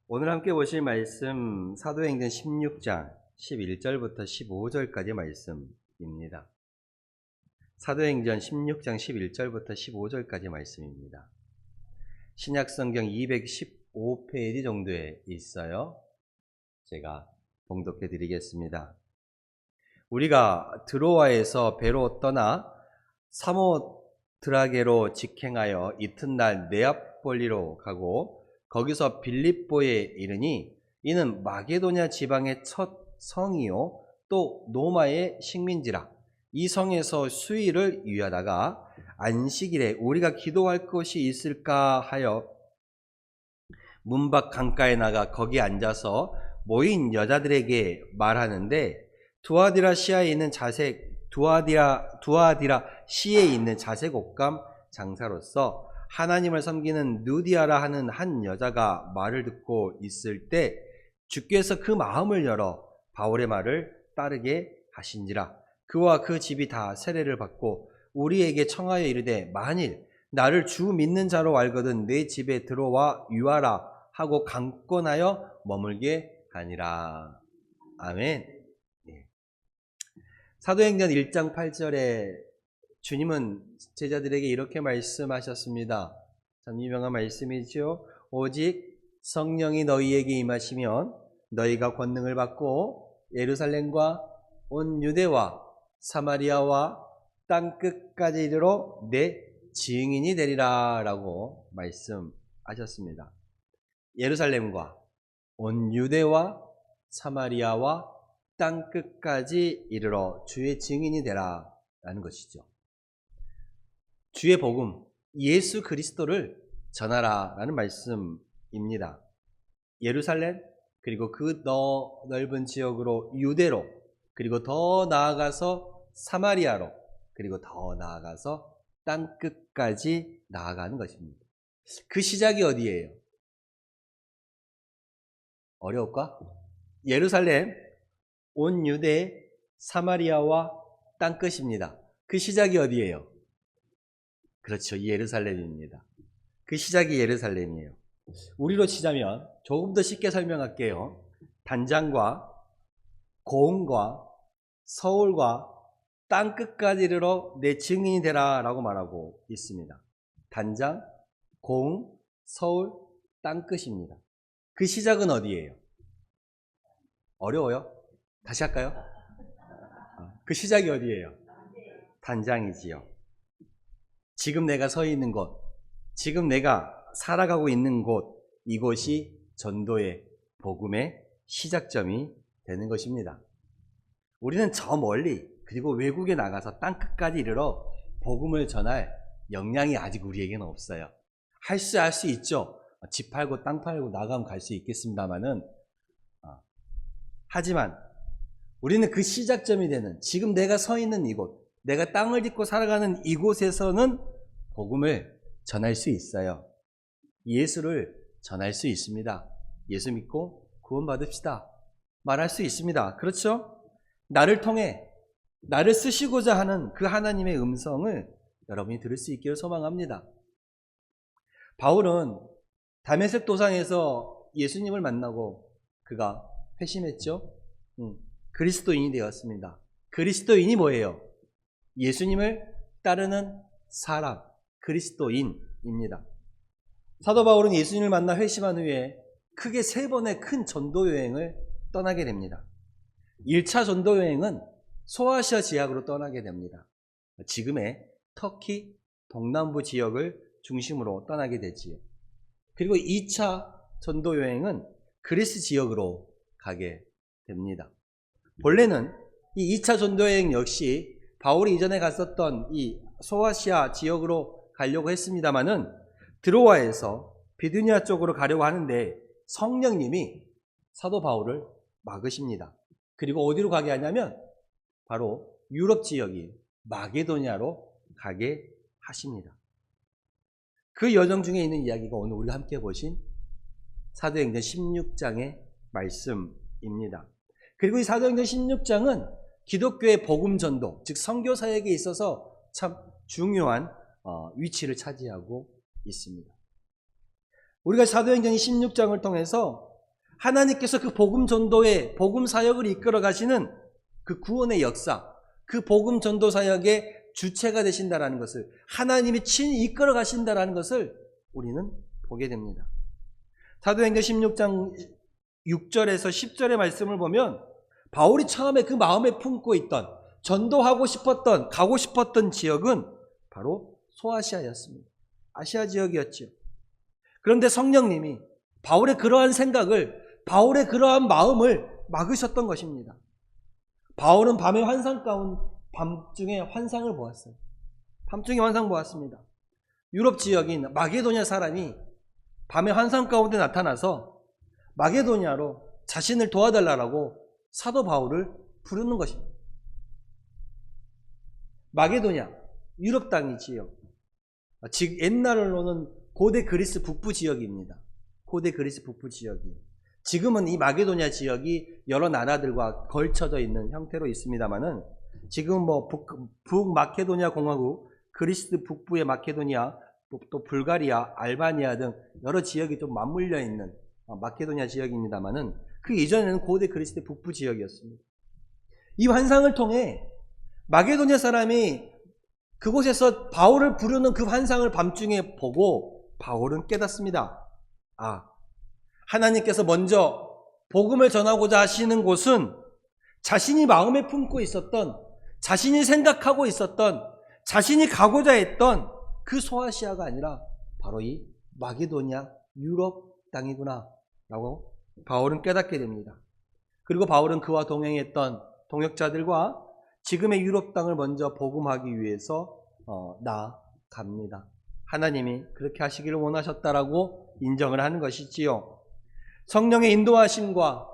오늘 함께 보실 말씀 사도행전 16장 11절부터 15절까지 말씀입니다. 사도행전 16장 11절부터 15절까지 말씀입니다. 신약성경 215페이지 정도에 있어요. 제가 봉독해 드리겠습니다. 우리가 드로아에서 배로 떠나 사모드라게로 직행하여 이튿날 네아폴리로 가고 거기서 빌립보에 이르니 이는 마게도냐 지방의 첫 성이요 또 노마의 식민지라. 이 성에서 수일을 유하다가 안식일에 우리가 기도할 곳이 있을까 하여 문 밖 강가에 나가 거기 앉아서 모인 여자들에게 말하는데 두아디라 시에 있는 자색 옷감 장사로서 하나님을 섬기는 누디아라 하는 한 여자가 말을 듣고 있을 때 주께서 그 마음을 열어 바울의 말을 따르게 하신지라. 그와 그 집이 다 세례를 받고 우리에게 청하여 이르되 만일 나를 주 믿는 자로 알거든 내 집에 들어와 유하라 하고 강권하여 머물게 하니라. 아멘. 사도행전 1장 8절에 주님은 제자들에게 이렇게 말씀하셨습니다. 참 유명한 말씀이죠. 오직 성령이 너희에게 임하시면 너희가 권능을 받고 예루살렘과 온 유대와 사마리아와 땅끝까지 이르러 내 증인이 되리라 라고 말씀하셨습니다. 예루살렘과 온 유대와 사마리아와 땅끝까지 이르러 주의 증인이 되라 라는 것이죠. 주의 복음, 예수 그리스도를 전하라 라는 말씀입니다. 예루살렘, 그리고 그 넓은 지역으로 유대로, 그리고 더 나아가서 사마리아로, 그리고 더 나아가서 땅끝까지 나아가는 것입니다. 그 시작이 어디예요? 어려울까? 예루살렘, 온 유대, 사마리아와 땅끝입니다. 그 시작이 어디예요? 그렇죠. 예루살렘입니다. 그 시작이 예루살렘이에요. 우리로 치자면 조금 더 쉽게 설명할게요. 단장과 고흥과 서울과 땅끝까지 이르러 내 증인이 되라 라고 말하고 있습니다. 단장, 고흥, 서울, 땅끝입니다. 그 시작은 어디예요? 어려워요? 다시 할까요? 그 시작이 어디예요? 단장이지요. 지금 내가 서 있는 곳, 지금 내가 살아가고 있는 곳, 이곳이 전도의 복음의 시작점이 되는 것입니다. 우리는 저 멀리 그리고 외국에 나가서 땅끝까지 이르러 복음을 전할 역량이 아직 우리에게는 없어요. 할 수 있죠. 집 팔고 땅 팔고 나가면 갈 수 있겠습니다만은 하지만 우리는 그 시작점이 되는 지금 내가 서 있는 이곳, 내가 땅을 딛고 살아가는 이곳에서는 복음을 전할 수 있어요. 예수를 전할 수 있습니다. 예수 믿고 구원받읍시다. 말할 수 있습니다. 그렇죠? 나를 통해 나를 쓰시고자 하는 그 하나님의 음성을 여러분이 들을 수 있기를 소망합니다. 바울은 다메섹 도상에서 예수님을 만나고 그가 회심했죠. 그리스도인이 되었습니다. 그리스도인이 뭐예요? 예수님을 따르는 사람, 그리스도인입니다. 사도 바울은 예수님을 만나 회심한 후에 크게 3번의 큰 전도 여행을 떠나게 됩니다. 1차 전도 여행은 소아시아 지역으로 떠나게 됩니다. 지금의 터키 동남부 지역을 중심으로 떠나게 되지요. 그리고 2차 전도 여행은 그리스 지역으로 가게 됩니다. 본래는 이 2차 전도 여행 역시 바울이 이전에 갔었던 이 소아시아 지역으로 가려고 했습니다마는 드로아에서 비두니아 쪽으로 가려고 하는데 성령님이 사도 바울을 막으십니다. 그리고 어디로 가게 하냐면 바로 유럽 지역이 마게도냐로 가게 하십니다. 그 여정 중에 있는 이야기가 오늘 우리가 함께 보신 사도행전 16장의 말씀입니다. 그리고 이 사도행전 16장은 기독교의 복음 전도, 즉 선교 사역에 있어서 참 중요한 위치를 차지하고 있습니다. 우리가 사도행전 16장을 통해서 하나님께서 그 복음 전도의 복음 사역을 이끌어 가시는 그 구원의 역사, 그 복음 전도 사역의 주체가 되신다라는 것을, 하나님이 친히 이끌어 가신다라는 것을 우리는 보게 됩니다. 사도행전 16장 6절에서 10절의 말씀을 보면 바울이 처음에 그 마음에 품고 있던, 전도하고 싶었던, 가고 싶었던 지역은 바로 소아시아였습니다. 아시아 지역이었죠. 그런데 성령님이 바울의 그러한 생각을, 바울의 그러한 마음을 막으셨던 것입니다. 바울은 밤에 밤중에 환상을 보았어요. 밤중에 환상 보았습니다. 유럽 지역인 마게도냐 사람이 밤에 환상 가운데 나타나서 마게도냐로 자신을 도와달라고 사도 바울을 부르는 것입니다. 마게도냐, 유럽 땅이지요. 즉 옛날로는 고대 그리스 북부 지역입니다. 고대 그리스 북부 지역이요. 지금은 이 마게도냐 지역이 여러 나라들과 걸쳐져 있는 형태로 있습니다만은, 지금 북마케도냐 공화국, 그리스 북부의 마케도니아, 또 불가리아, 알바니아 등 여러 지역이 좀 맞물려 있는 마케도냐 지역입니다만은, 그 이전에는 고대 그리스 북부 지역이었습니다. 이 환상을 통해 마게도냐 사람이 그곳에서 바울을 부르는 그 환상을 밤중에 보고 바울은 깨닫습니다. 하나님께서 먼저 복음을 전하고자 하시는 곳은 자신이 마음에 품고 있었던, 자신이 생각하고 있었던, 자신이 가고자 했던 그 소아시아가 아니라 바로 이 마게도냐 유럽 땅이구나 라고 바울은 깨닫게 됩니다. 그리고 바울은 그와 동행했던 동역자들과 지금의 유럽 땅을 먼저 복음하기 위해서 나아갑니다. 하나님이 그렇게 하시기를 원하셨다라고 인정을 하는 것이지요. 성령의 인도하심과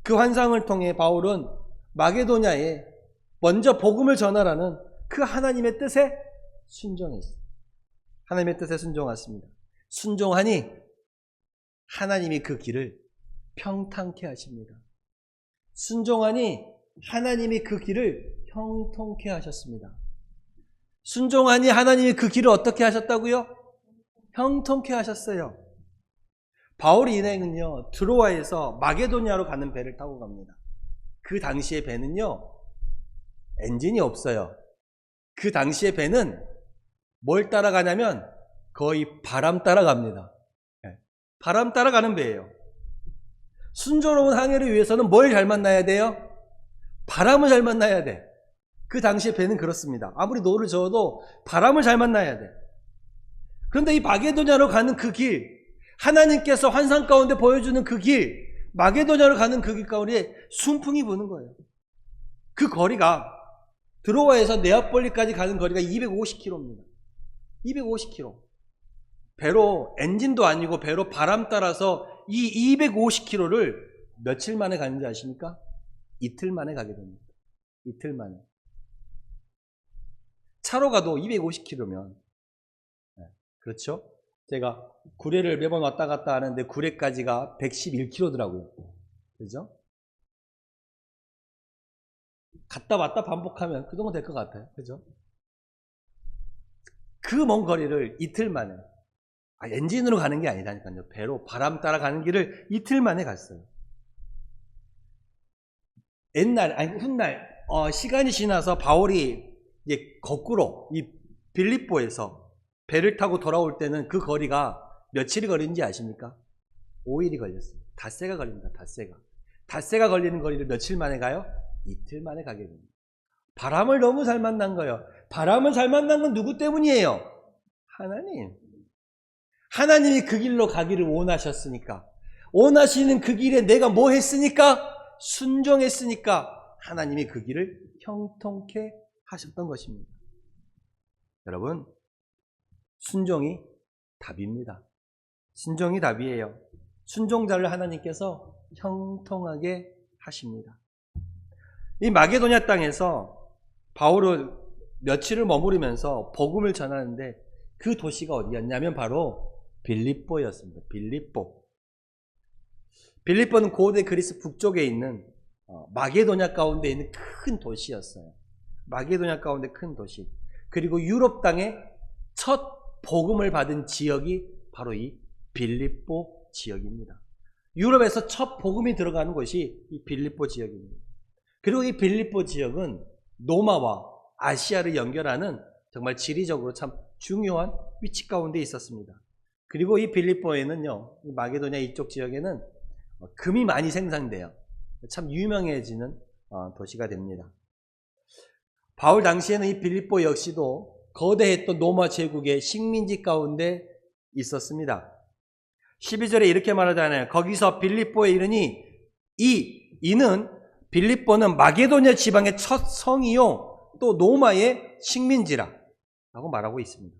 그 환상을 통해 바울은 마게도냐에 먼저 복음을 전하라는 그 하나님의 뜻에 순종했습니다. 하나님의 뜻에 순종했습니다. 순종하니 하나님이 그 길을 평탄케 하십니다. 순종하니 하나님이 그 길을 형통케 하셨습니다. 순종하니 하나님이 그 길을 어떻게 하셨다고요? 형통케 하셨어요. 바울의 일행은요, 드로아에서 마게도냐로 가는 배를 타고 갑니다. 그 당시의 배는요, 엔진이 없어요. 그 당시의 배는 뭘 따라가냐면 거의 바람 따라갑니다. 바람 따라가는 배예요. 순조로운 항해를 위해서는 뭘 잘 만나야 돼요? 바람을 잘 만나야 돼. 그 당시의 배는 그렇습니다. 아무리 노를 저어도 바람을 잘 만나야 돼. 그런데 이 마게도냐로 가는 그 길, 하나님께서 환상 가운데 보여주는 그 길, 마게도냐로 가는 그 길 가운데 순풍이 부는 거예요. 그 거리가 드로아에서 네아폴리까지 가는 거리가 250km입니다. 250km. 배로, 엔진도 아니고 배로 바람 따라서 이 250km를 며칠 만에 가는지 아십니까? 이틀 만에 가게 됩니다. 이틀 만에. 차로 가도 250km면, 그렇죠? 제가 구례를 매번 왔다 갔다 하는데 구례까지가 111km더라고요. 그죠? 갔다 왔다 반복하면 그 정도 될 것 같아요. 그죠? 그 먼 거리를 이틀 만에, 엔진으로 가는 게 아니라니까요. 배로 바람 따라 가는 길을 이틀 만에 갔어요. 훗날, 시간이 지나서 바울이 이제 거꾸로 이 빌립보에서 배를 타고 돌아올 때는 그 거리가 며칠이 걸리는지 아십니까? 5일이 걸렸어요. 닷새가 걸립니다. 닷새가. 닷새가 걸리는 거리를 며칠 만에 가요? 이틀 만에 가게 됩니다. 바람을 너무 잘 만난 거예요. 바람을 잘 만난 건 누구 때문이에요? 하나님. 하나님이 그 길로 가기를 원하셨으니까, 원하시는 그 길에 내가 뭐 했으니까? 순종했으니까 하나님이 그 길을 형통케 하셨던 것입니다. 여러분, 순종이 답입니다. 순종이 답이에요. 순종자를 하나님께서 형통하게 하십니다. 이 마게도냐 땅에서 바울은 며칠을 머무르면서 복음을 전하는데 그 도시가 어디였냐면 바로 빌립보였습니다. 빌립보는 고대 그리스 북쪽에 있는 마게도냐 가운데 있는 큰 도시였어요. 마게도냐 가운데 큰 도시. 그리고 유럽 땅의 첫 복음을 받은 지역이 바로 이 빌립보 지역입니다. 유럽에서 첫 복음이 들어가는 곳이 이 빌립보 지역입니다. 그리고 이 빌립보 지역은 로마와 아시아를 연결하는 정말 지리적으로 참 중요한 위치 가운데 있었습니다. 그리고 이 빌립보에는요, 마게도냐 이쪽 지역에는 금이 많이 생산돼요. 참 유명해지는 도시가 됩니다. 바울 당시에는 이 빌립보 역시도 거대했던 로마 제국의 식민지 가운데 있었습니다. 12절에 이렇게 말하잖아요. 거기서 빌립보에 이르니 이는 빌립보는 마게도냐 지방의 첫 성이요 또 로마의 식민지라 라고 말하고 있습니다.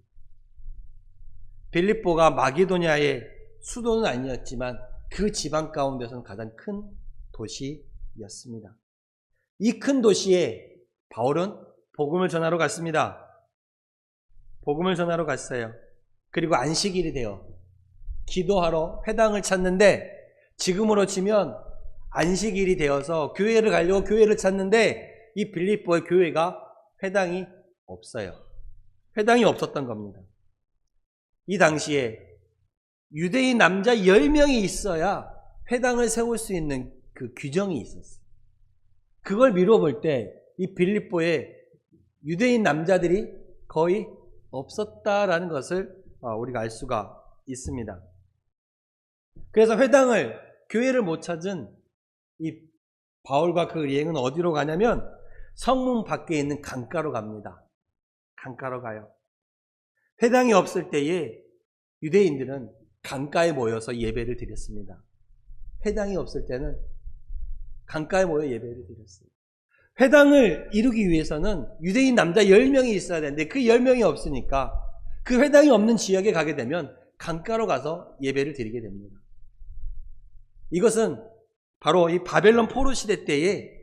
빌립보가 마게도냐의 수도는 아니었지만 그 지방 가운데서는 가장 큰 도시였습니다. 이 큰 도시에 바울은 복음을 전하러 갔습니다. 복음을 전하러 갔어요. 그리고 안식일이 되어 기도하러 회당을 찾는데, 지금으로 치면 안식일이 되어서 교회를 가려고 교회를 찾는데 이 빌립보의 교회가 회당이 없어요. 회당이 없었던 겁니다. 이 당시에 유대인 남자 10명이 있어야 회당을 세울 수 있는 그 규정이 있었어요. 그걸 미뤄볼 때 이 빌립보에 유대인 남자들이 거의 없었다라는 것을 우리가 알 수가 있습니다. 그래서 회당을, 교회를 못 찾은 이 바울과 그 여행은 어디로 가냐면 성문 밖에 있는 강가로 갑니다. 강가로 가요. 회당이 없을 때에 유대인들은 강가에 모여서 예배를 드렸습니다. 회당이 없을 때는 강가에 모여 예배를 드렸어요. 회당을 이루기 위해서는 유대인 남자 10명이 있어야 되는데 그 10명이 없으니까 그 회당이 없는 지역에 가게 되면 강가로 가서 예배를 드리게 됩니다. 이것은 바로 이 바벨론 포로 시대 때에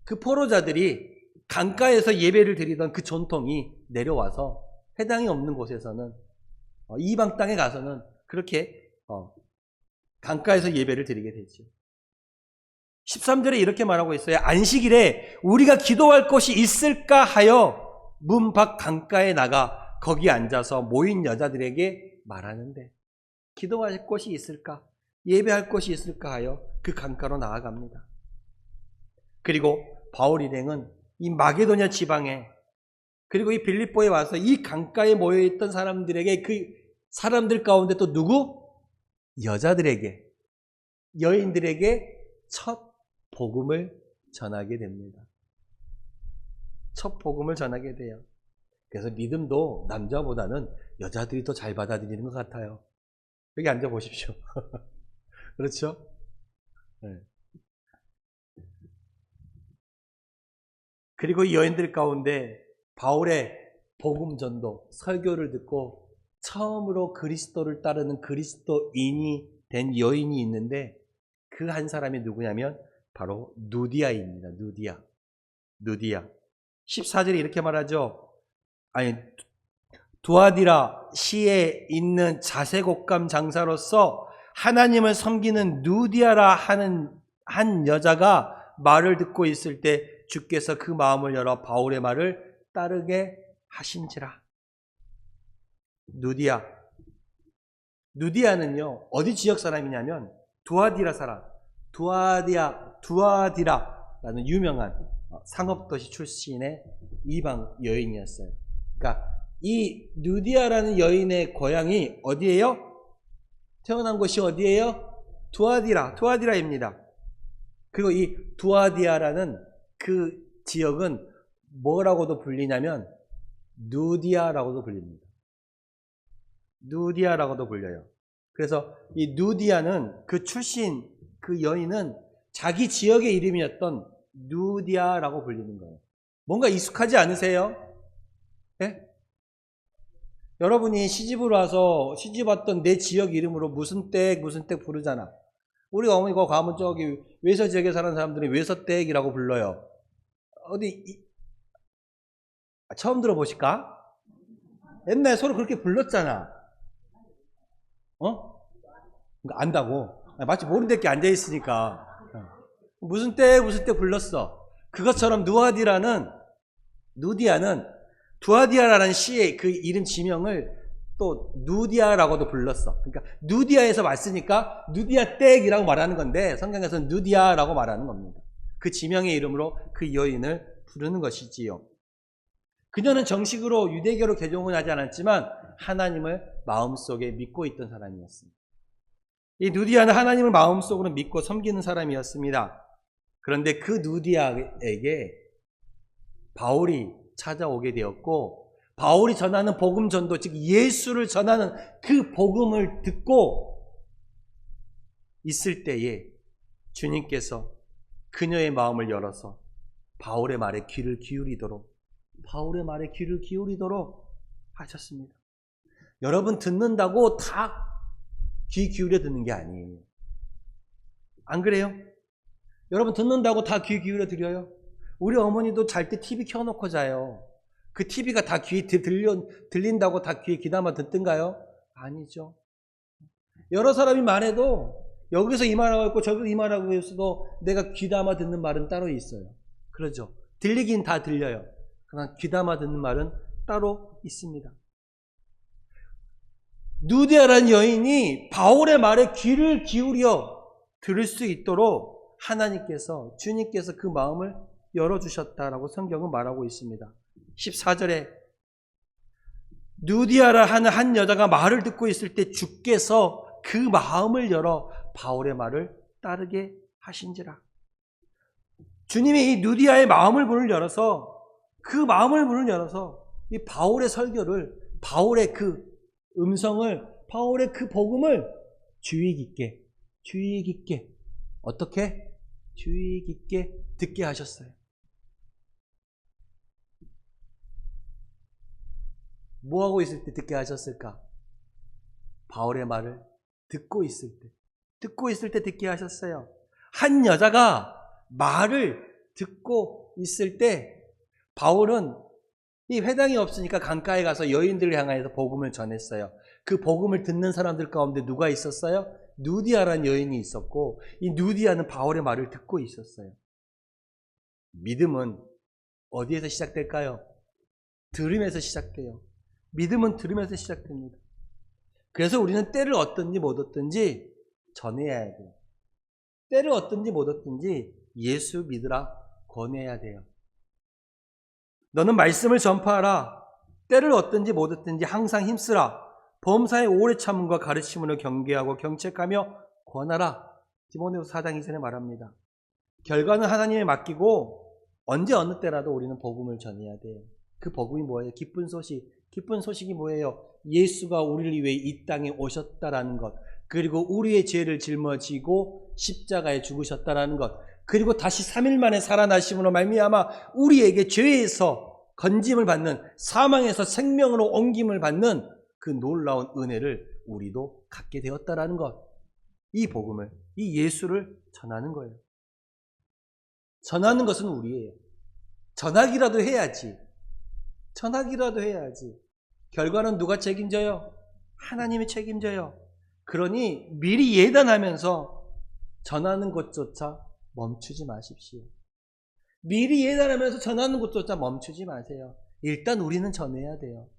그 포로자들이 강가에서 예배를 드리던 그 전통이 내려와서 회당이 없는 곳에서는 이방 땅에 가서는 그렇게 강가에서 예배를 드리게 되죠. 13절에 이렇게 말하고 있어요. 안식일에 우리가 기도할 곳이 있을까 하여 문 밖 강가에 나가 거기 앉아서 모인 여자들에게 말하는데, 기도할 곳이 있을까? 예배할 곳이 있을까 하여 그 강가로 나아갑니다. 그리고 바울 일행은 이 마게도냐 지방에, 그리고 이 빌립보에 와서 이 강가에 모여있던 사람들에게, 그 사람들 가운데 또 누구? 여자들에게, 여인들에게 첫 복음을 전하게 됩니다. 첫 복음을 전하게 돼요. 그래서 믿음도 남자보다는 여자들이 더 잘 받아들이는 것 같아요. 여기 앉아보십시오. 그렇죠? 네. 그리고 이 여인들 가운데 바울의 복음 전도, 설교를 듣고 처음으로 그리스도를 따르는 그리스도인이 된 여인이 있는데, 그 한 사람이 누구냐면 바로 누디아입니다. 누디아. 14절에 이렇게 말하죠. 두아디라 시에 있는 자색옥감 장사로서 하나님을 섬기는 누디아라 하는 한 여자가 말을 듣고 있을 때 주께서 그 마음을 열어 바울의 말을 따르게 하신지라. 누디아는요, 어디 지역 사람이냐면 두아디라 사람, 두아디라라는 유명한 상업도시 출신의 이방 여인이었어요. 그러니까 이 누디아라는 여인의 고향이 어디예요? 태어난 곳이 어디예요? 두아디라입니다. 그리고 이 두아디아라는 그 지역은 뭐라고도 불리냐면 누디아라고도 불립니다. 누디아라고도 불려요. 그래서 이 누디아는 그 출신, 그 여인은 자기 지역의 이름이었던 누디아라고 불리는 거예요. 뭔가 익숙하지 않으세요? 네? 여러분이 시집을 와서 시집 왔던 내 지역 이름으로 무슨 댁 부르잖아. 우리 어머니가 가면 저기 외서 지역에 사는 사람들은 외서댁이라고 불러요. 처음 들어보실까? 옛날에 서로 그렇게 불렀잖아. 안다고. 마치 모르는 데께 앉아있으니까. 무슨 때 불렀어. 그것처럼 누디아는 두아디아라는 시의 그 이름 지명을 또 누디아라고도 불렀어. 그러니까 누디아에서 왔으니까 누디아 댁이라고 말하는 건데 성경에서는 누디아라고 말하는 겁니다. 그 지명의 이름으로 그 여인을 부르는 것이지요. 그녀는 정식으로 유대교로 개종은 하지 않았지만 하나님을 마음속에 믿고 있던 사람이었습니다. 이 누디아는 하나님을 마음속으로 믿고 섬기는 사람이었습니다. 그런데 그 누디아에게 바울이 찾아오게 되었고 바울이 전하는 복음 전도, 즉 예수를 전하는 그 복음을 듣고 있을 때에 주님께서 그녀의 마음을 열어서 바울의 말에 귀를 기울이도록 하셨습니다. 여러분 듣는다고 다 귀 기울여 듣는 게 아니에요. 안 그래요? 여러분 듣는다고 다 귀 기울여 드려요? 우리 어머니도 잘 때 TV 켜놓고 자요. 그 TV가 다 귀에 들린다고 다 귀에 귀담아 듣던가요? 아니죠. 여러 사람이 말해도 여기서 이 말하고 있고 저기서 이 말하고 있어도 내가 귀담아 듣는 말은 따로 있어요. 그러죠. 들리긴 다 들려요. 그러나 귀담아 듣는 말은 따로 있습니다. 누디아라는 여인이 바울의 말에 귀를 기울여 들을 수 있도록 하나님께서, 주님께서 그 마음을 열어주셨다라고 성경은 말하고 있습니다. 14절에 누디아라 하는 한 여자가 말을 듣고 있을 때 주께서 그 마음을 열어 바울의 말을 따르게 하신지라. 주님이 이 누디아의 마음을 문을 열어서 그 마음을 문을 열어서 이 바울의 설교를, 바울의 그 음성을, 바울의 그 복음을 주의 깊게 어떻게? 주의 깊게 듣게 하셨어요. 뭐 하고 있을 때 듣게 하셨을까? 바울의 말을 듣고 있을 때 듣게 하셨어요. 한 여자가 말을 듣고 있을 때 바울은 이 회당이 없으니까 강가에 가서 여인들을 향해서 복음을 전했어요. 그 복음을 듣는 사람들 가운데 누가 있었어요? 누디아라는 여인이 있었고 이 누디아는 바울의 말을 듣고 있었어요. 믿음은 어디에서 시작될까요? 들음에서 시작돼요. 믿음은 들으면서 시작됩니다. 그래서 우리는 때를 얻든지 못 얻든지 전해야 돼요. 때를 얻든지 못 얻든지 예수 믿으라 권해야 돼요. 너는 말씀을 전파하라. 때를 얻든지 못 얻든지 항상 힘쓰라. 범사의 오래 참음과 가르침으로 경계하고 경책하며 권하라. 디모데후서 4장 2절에 말합니다. 결과는 하나님에 맡기고 언제 어느 때라도 우리는 복음을 전해야 돼요. 그 복음이 뭐예요? 기쁜 소식. 기쁜 소식이 뭐예요? 예수가 우리를 위해 이 땅에 오셨다라는 것, 그리고 우리의 죄를 짊어지고 십자가에 죽으셨다라는 것, 그리고 다시 3일 만에 살아나심으로 말미암아 우리에게 죄에서 건짐을 받는, 사망에서 생명으로 옮김을 받는 그 놀라운 은혜를 우리도 갖게 되었다라는 것, 이 복음을, 이 예수를 전하는 거예요. 전하는 것은 우리예요. 전하기라도 해야지. 결과는 누가 책임져요? 하나님이 책임져요. 그러니 미리 예단하면서 전하는 것조차 멈추지 마십시오. 미리 예단하면서 전하는 것조차 멈추지 마세요. 일단 우리는 전해야 돼요.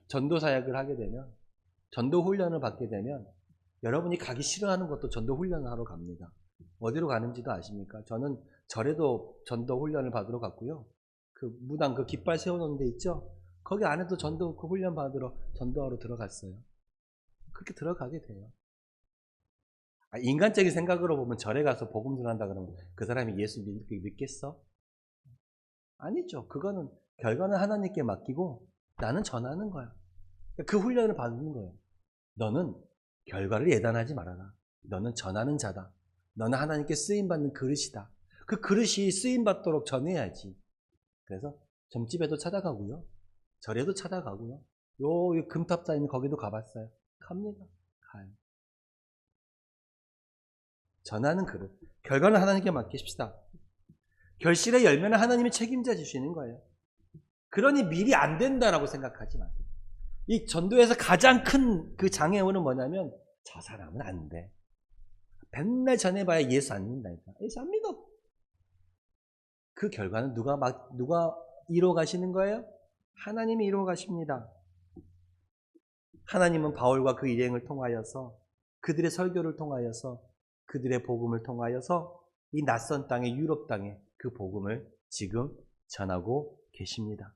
전도 사역을 하게 되면, 전도 훈련을 받게 되면 여러분이 가기 싫어하는 것도 전도 훈련을 하러 갑니다. 어디로 가는지도 아십니까? 저는 절에도 전도 훈련을 받으러 갔고요. 그 무당 그 깃발 세워놓은 데 있죠? 거기 안에도 전도 그 훈련 받으러 전도하러 들어갔어요. 그렇게 들어가게 돼요. 인간적인 생각으로 보면 절에 가서 복음 전한다 그러면 그 사람이 예수 믿겠어? 아니죠. 그거는 결과는 하나님께 맡기고 나는 전하는 거야. 그 훈련을 받는 거예요. 너는 결과를 예단하지 말아라. 너는 전하는 자다. 너는 하나님께 쓰임받는 그릇이다. 그 그릇이 쓰임받도록 전해야지. 그래서 점집에도 찾아가고요. 절에도 찾아가고요. 요 금탑자 있는 거기도 가봤어요. 갑니다. 가요. 전하는 그릇. 결과는 하나님께 맡기십시다. 결실의 열매는 하나님이 책임져 주시는 거예요. 그러니 미리 안 된다라고 생각하지 마세요. 이 전도에서 가장 큰 그 장애물은 뭐냐면 저 사람은 안 돼. 맨날 전해봐야 예수 안 믿는다니까. 예수 안 믿어. 그 결과는 누가 이루어 가시는 거예요? 하나님이 이루어 가십니다. 하나님은 바울과 그 일행을 통하여서 그들의 설교를 통하여서 그들의 복음을 통하여서 이 낯선 땅에 유럽 땅에 그 복음을 지금 전하고 계십니다.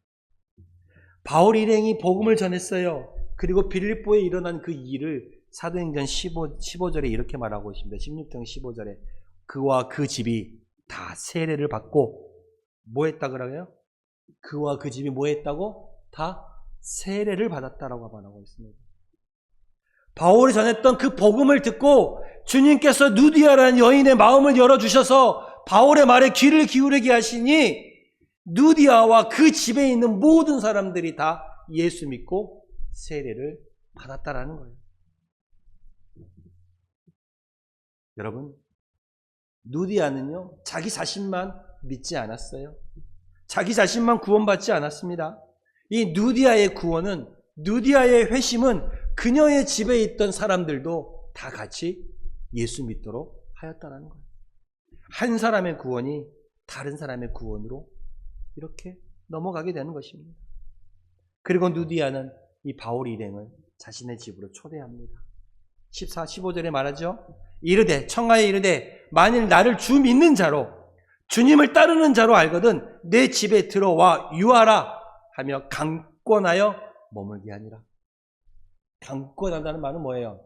바울 일행이 복음을 전했어요. 그리고 빌립보에 일어난 그 일을 사도행전 15절에 이렇게 말하고 있습니다. 16장 15절에 그와 그 집이 다 세례를 받고 뭐 했다 그래요? 그와 그 집이 뭐 했다고? 다 세례를 받았다라고 말하고 있습니다. 바울이 전했던 그 복음을 듣고 주님께서 누디아라는 여인의 마음을 열어주셔서 바울의 말에 귀를 기울이게 하시니 누디아와 그 집에 있는 모든 사람들이 다 예수 믿고 세례를 받았다라는 거예요. 여러분, 누디아는요, 자기 자신만 믿지 않았어요. 자기 자신만 구원받지 않았습니다. 이 누디아의 구원은, 누디아의 회심은 그녀의 집에 있던 사람들도 다 같이 예수 믿도록 하였다는 거예요. 한 사람의 구원이 다른 사람의 구원으로 이렇게 넘어가게 되는 것입니다. 그리고 누디아는 이 바울 일행을 자신의 집으로 초대합니다. 14, 15절에 말하죠. 이르되 청하에 이르되 만일 나를 주 믿는 자로 주님을 따르는 자로 알거든 내 집에 들어와 유하라 하며 강권하여 머물게 하니라. 강권한다는 말은 뭐예요?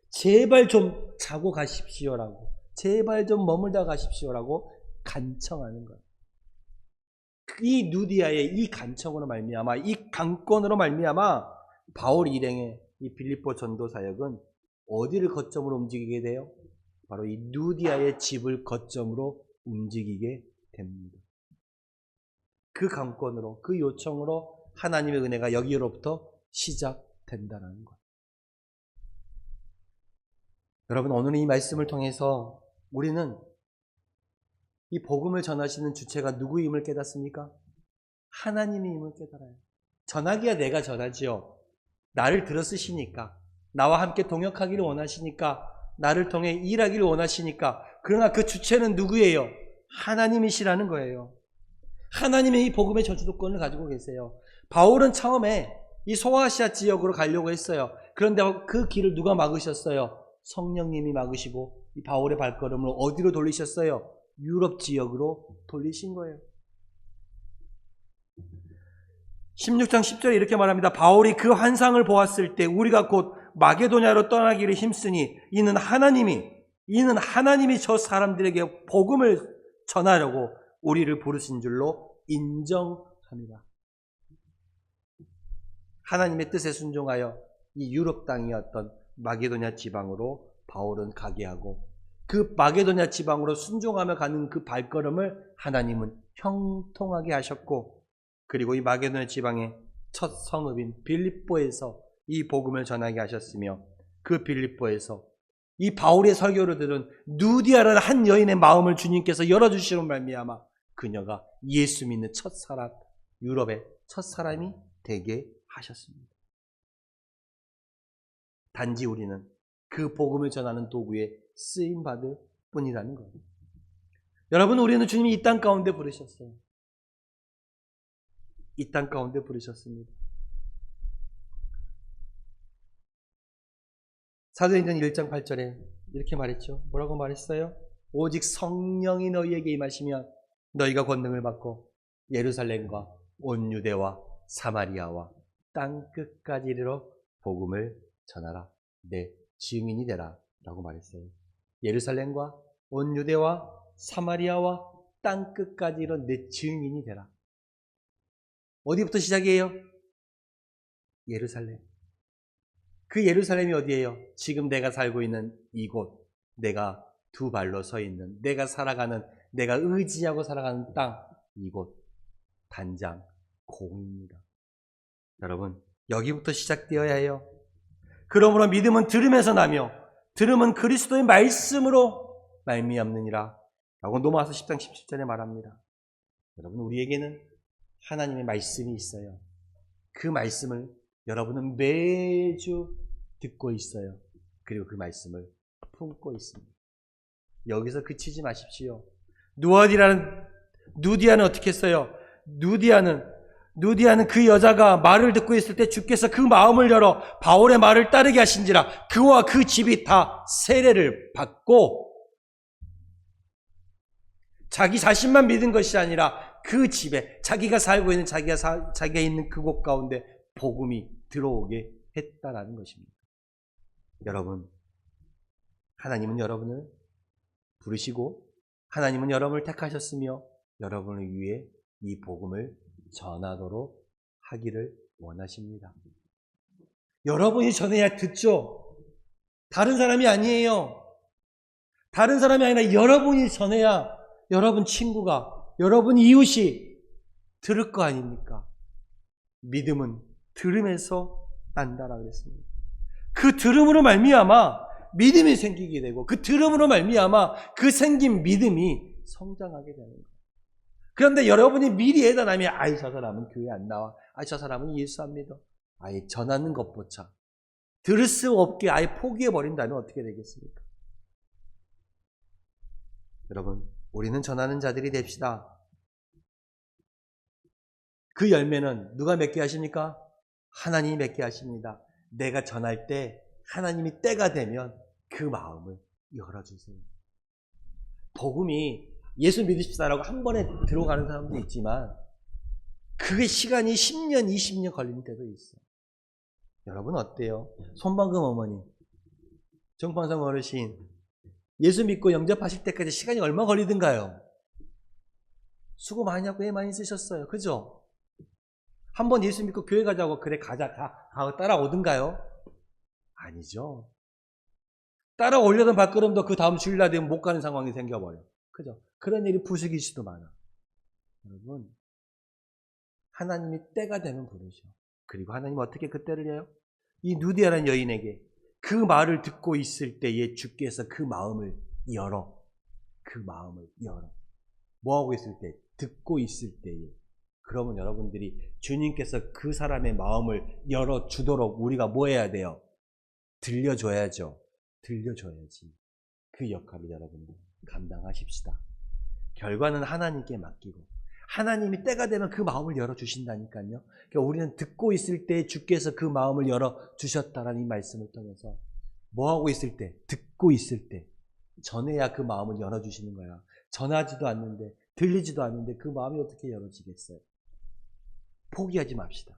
제발 좀 자고 가십시오라고, 제발 좀 머물다 가십시오라고 간청하는 거예요. 이 누디아의 이 간청으로 말미암아, 이 강권으로 말미암아 바울 일행의 이 빌립보 전도 사역은 어디를 거점으로 움직이게 돼요? 바로 이 누디아의 집을 거점으로 움직이게 됩니다. 그 강권으로, 그 요청으로 하나님의 은혜가 여기로부터 시작된다는 것. 여러분, 오늘 이 말씀을 통해서 우리는 이 복음을 전하시는 주체가 누구임을 깨닫습니까? 하나님임을 깨달아요. 전하기야 내가 전하지요. 나를 들어 쓰시니까, 나와 함께 동역하기를 원하시니까, 나를 통해 일하기를 원하시니까. 그러나 그 주체는 누구예요? 하나님이시라는 거예요. 하나님의 이 복음의 저주도권을 가지고 계세요. 바울은 처음에 이 소아시아 지역으로 가려고 했어요. 그런데 그 길을 누가 막으셨어요? 성령님이 막으시고 이 바울의 발걸음을 어디로 돌리셨어요? 유럽 지역으로 돌리신 거예요. 16장 10절에 이렇게 말합니다. 바울이 그 환상을 보았을 때 우리가 곧 마게도냐로 떠나기를 힘쓰니 이는 하나님이 저 사람들에게 복음을 전하려고 우리를 부르신 줄로 인정합니다. 하나님의 뜻에 순종하여 이 유럽 땅이었던 마게도냐 지방으로 바울은 가게 하고 그 마게도냐 지방으로 순종하며 가는 그 발걸음을 하나님은 형통하게 하셨고 그리고 이 마게도냐 지방의 첫 성읍인 빌립보에서 이 복음을 전하게 하셨으며 그 빌립보에서 이 바울의 설교를 들은 누디아라는 한 여인의 마음을 주님께서 열어주시는 말미암아 그녀가 예수 믿는 첫 사람, 유럽의 첫 사람이 되게 하셨습니다. 단지 우리는 그 복음을 전하는 도구에 쓰임받을 뿐이라는 거예요. 여러분, 우리는 주님이 이 땅 가운데 부르셨어요. 이 땅 가운데 부르셨습니다. 사도행전 1장 8절에 이렇게 말했죠. 뭐라고 말했어요? 오직 성령이 너희에게 임하시면 너희가 권능을 받고 예루살렘과 온 유대와 사마리아와 땅 끝까지 이르러 복음을 전하라. 내 증인이 되라 라고 말했어요. 예루살렘과 온 유대와 사마리아와 땅 끝까지 이르러 내 증인이 되라. 어디부터 시작이에요? 예루살렘. 그 예루살렘이 어디예요? 지금 내가 살고 있는 이곳, 내가 두 발로 서 있는, 내가 살아가는, 내가 의지하고 살아가는 땅, 이곳 단장 공입니다. 여러분, 여기부터 시작되어야 해요. 그러므로 믿음은 들음에서 나며 들음은 그리스도의 말씀으로 말미암느니라 라고 로마서 10장 17절에 말합니다. 여러분, 우리에게는 하나님의 말씀이 있어요. 그 말씀을 여러분은 매주 듣고 있어요. 그리고 그 말씀을 품고 있습니다. 여기서 그치지 마십시오. 누디아는 어떻게 했어요? 누디아는 누디아는 그 여자가 말을 듣고 있을 때 주께서 그 마음을 열어 바울의 말을 따르게 하신지라 그와 그 집이 다 세례를 받고 자기 자신만 믿은 것이 아니라 그 집에 자기가 살고 있는 자기가 있는 그곳 가운데 복음이 들어오게 했다라는 것입니다. 여러분, 하나님은 여러분을 부르시고 하나님은 여러분을 택하셨으며 여러분을 위해 이 복음을 전하도록 하기를 원하십니다. 여러분이 전해야 듣죠. 다른 사람이 아니에요. 다른 사람이 아니라 여러분이 전해야 여러분 친구가, 여러분 이웃이 들을 거 아닙니까? 믿음은 들음에서 난다라 그랬습니다. 그 들음으로 말미암아 믿음이 생기게 되고 그 들음으로 말미암아 그 생긴 믿음이 성장하게 되는 거예요. 그런데 여러분이 미리 예단하면 아이 저 사람은 교회 안 나와. 아이 저 사람은 예수 안 믿어. 아예 전하는 것조차 들을 수 없게 아예 포기해버린다면 어떻게 되겠습니까? 여러분, 우리는 전하는 자들이 됩시다. 그 열매는 누가 맺게 하십니까? 하나님이 맺게 하십니다. 내가 전할 때 하나님이 때가 되면 그 마음을 열어주세요. 복음이 예수 믿으십사라고 한 번에 들어가는 사람도 있지만 그게 시간이 10년, 20년 걸리는 때도 있어요. 여러분 어때요? 손방금 어머니, 정판성 어르신 예수 믿고 영접하실 때까지 시간이 얼마 걸리던가요? 수고 많이 하고 애 많이 쓰셨어요. 그죠? 한번 예수 믿고 교회 가자고 그래 가자 가 따라오던가요? 아니죠. 따라오려던 발걸음도 그 다음 주일날 되면 못 가는 상황이 생겨버려. 그죠? 그런 일이 부수기수도 많아. 여러분, 하나님이 때가 되면 부르셔. 그리고 하나님 어떻게 그 때를 해요? 이 누디아라는 여인에게 그 말을 듣고 있을 때에 주께서 그 마음을 열어. 그 마음을 열어. 뭐하고 있을 때? 듣고 있을 때에. 그러면 여러분들이 주님께서 그 사람의 마음을 열어주도록 우리가 뭐 해야 돼요? 들려줘야죠. 들려줘야지. 그 역할을 여러분들 감당하십시다. 결과는 하나님께 맡기고 하나님이 때가 되면 그 마음을 열어주신다니까요. 그러니까 우리는 듣고 있을 때 주께서 그 마음을 열어주셨다라는 이 말씀을 통해서 뭐하고 있을 때? 듣고 있을 때 전해야 그 마음을 열어주시는 거야. 전하지도 않는데 들리지도 않는데 그 마음이 어떻게 열어지겠어요? 포기하지 맙시다.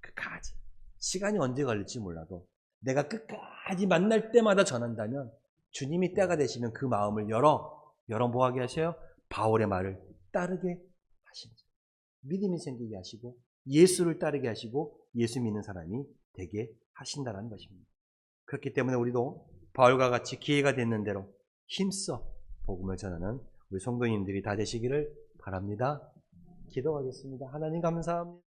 끝까지. 시간이 언제 걸릴지 몰라도 내가 끝까지 만날 때마다 전한다면 주님이 때가 되시면 그 마음을 열어 뭐하게 하셔요? 바울의 말을 따르게 하십니다. 믿음이 생기게 하시고 예수를 따르게 하시고 예수 믿는 사람이 되게 하신다는 것입니다. 그렇기 때문에 우리도 바울과 같이 기회가 됐는 대로 힘써 복음을 전하는 우리 성도님들이 다 되시기를 바랍니다. 기도하겠습니다. 하나님 감사합니다.